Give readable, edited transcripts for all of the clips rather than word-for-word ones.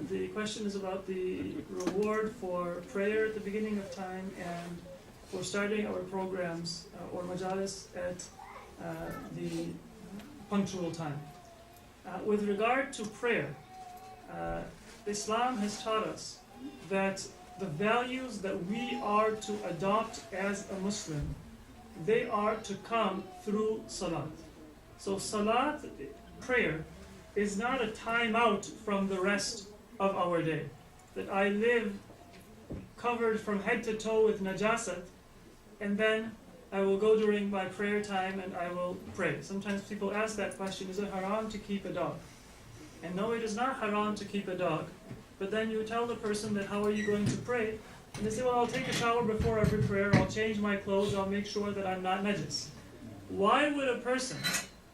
The question is about the reward for prayer at the beginning of time and for starting our programs or majalis at the punctual time. With regard to prayer, Islam has taught us that the values that we are to adopt as a Muslim, they are to come through salat. So salat, prayer, is not a time out from the rest of our day. That I live covered from head to toe with najasat, and then I will go during my prayer time and I will pray. Sometimes people ask that question, is it haram to keep a dog? And no, it is not haram to keep a dog. But then you tell the person that how are you going to pray? And they say, well, I'll take a shower before every prayer, I'll change my clothes, I'll make sure that I'm not najis. Why would a person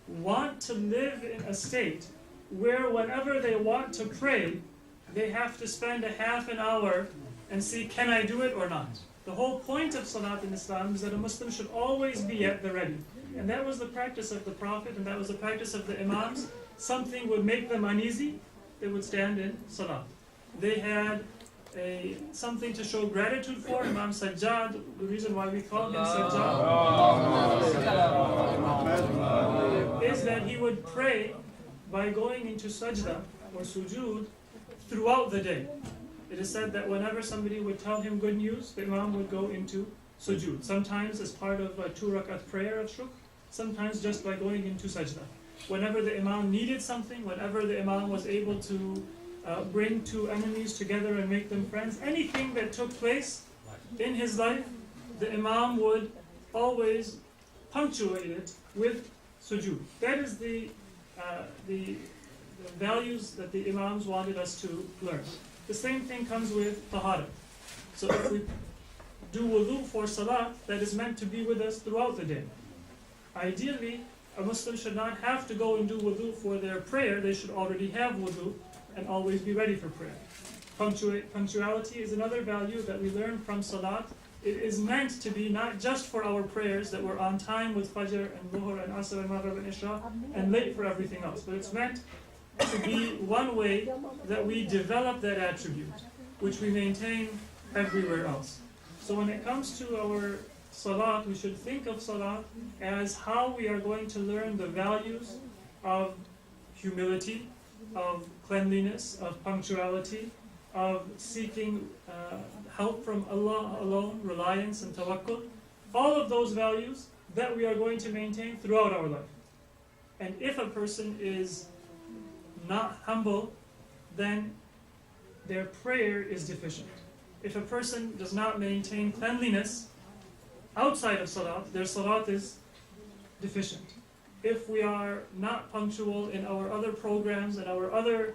want to live in a state where whenever they want to pray, they have to spend a half an hour and see, can I do it or not? The whole point of salat in Islam is that a Muslim should always be at the ready. And that was the practice of the Prophet, and that was the practice of the Imams. Something would make them uneasy, they would stand in salat. They had something to show gratitude for. Imam Sajjad, the reason why we call him Sajjad is that he would pray by going into sajda or sujood throughout the day. It is said that whenever somebody would tell him good news, the Imam would go into sujood. Sometimes as part of a 2 rakat prayer of shukr, sometimes just by going into sajda. Whenever the Imam needed something, whenever the Imam was able to bring two enemies together and make them friends, anything that took place in his life, the Imam would always punctuate it with sujood. That is the values that the Imams wanted us to learn. The same thing comes with tahara. So if we do wudu for salat, that is meant to be with us throughout the day. Ideally, a Muslim should not have to go and do wudu for their prayer. They should already have wudu and always be ready for prayer. Punctuality is another value that we learn from salat. It is meant to be not just for our prayers that we're on time with Fajr and Dhuhr and Asr and Maghrib and Isha and late for everything else, but it's meant to be one way that we develop that attribute, which we maintain everywhere else. So when it comes to our salat, we should think of salat as how we are going to learn the values of humility, of cleanliness, of punctuality, of seeking help from Allah alone, reliance and tawakkul. All of those values that we are going to maintain throughout our life. And if a person is not humble, then their prayer is deficient. If a person does not maintain cleanliness outside of salat, their salat is deficient. If we are not punctual in our other programs and our other,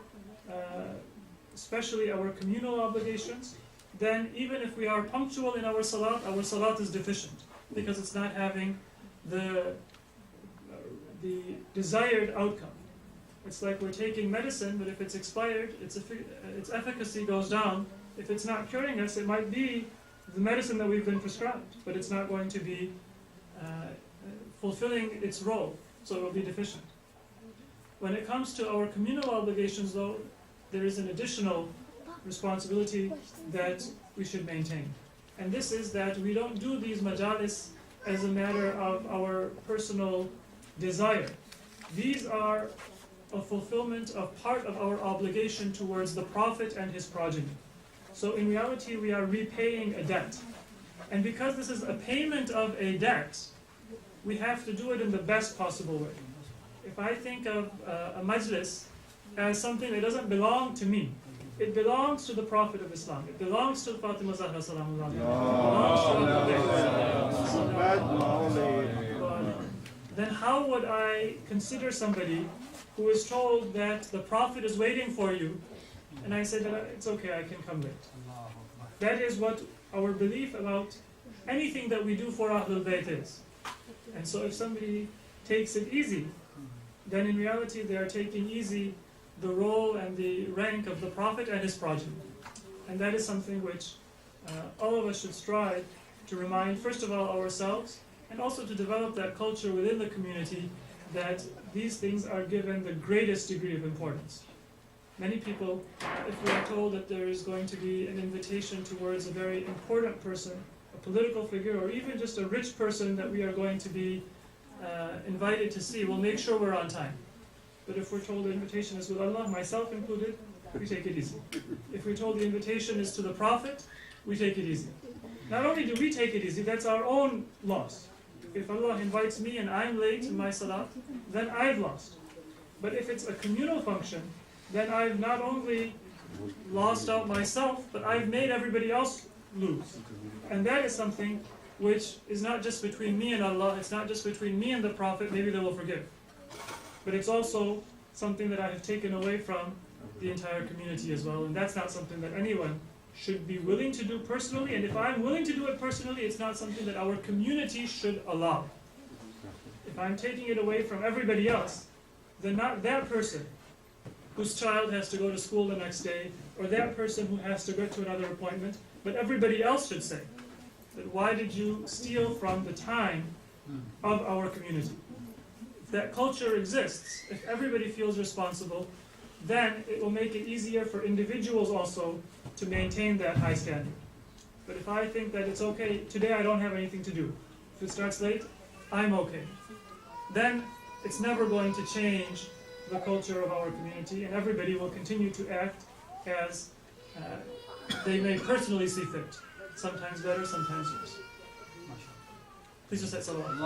especially our communal obligations, then even if we are punctual in our salat is deficient because it's not having the desired outcome. It's like we're taking medicine, but if it's expired, its efficacy goes down. If it's not curing us, it might be the medicine that we've been prescribed, but it's not going to be fulfilling its role, so it will be deficient. When it comes to our communal obligations, though, there is an additional responsibility that we should maintain. And this is that we don't do these majalis as a matter of our personal desire. These are a fulfillment of part of our obligation towards the Prophet and his progeny. So in reality, we are repaying a debt. And because this is a payment of a debt, we have to do it in the best possible way. If I think of a majlis as something that doesn't belong to me, it belongs to the Prophet of Islam. It belongs to Fatima Zahra Salamullah. It belongs to then how would I consider somebody who is told that the Prophet is waiting for you, and I say that it's okay, I can come late? That is what our belief about anything that we do for Ahlul Bayt is. And so if somebody takes it easy, then in reality they are taking easy the role and the rank of the Prophet and his progeny. And that is something which all of us should strive to remind, first of all, ourselves, and also to develop that culture within the community that these things are given the greatest degree of importance. Many people, if we are told that there is going to be an invitation towards a very important person, a political figure, or even just a rich person that we are going to be invited to see, we'll make sure we're on time. But if we're told the invitation is with Allah, myself included, we take it easy. If we're told the invitation is to the Prophet, we take it easy. Not only do we take it easy, that's our own loss. If Allah invites me and I'm late in my salat, then I've lost. But if it's a communal function, then I've not only lost out myself, but I've made everybody else lose. And that is something which is not just between me and Allah, it's not just between me and the Prophet, maybe they will forgive. But it's also something that I have taken away from the entire community as well, and that's not something that anyone should be willing to do personally, and if I'm willing to do it personally, it's not something that our community should allow. If I'm taking it away from everybody else, then not that person whose child has to go to school the next day, or that person who has to go to another appointment, but everybody else should say that why did you steal from the time of our community? If that culture exists, if everybody feels responsible, then it will make it easier for individuals also to maintain that high standard. But if I think that it's okay, today I don't have anything to do, if it starts late, I'm okay, then it's never going to change the culture of our community, and everybody will continue to act as they may personally see fit. Sometimes better, sometimes worse. Please just say salawat.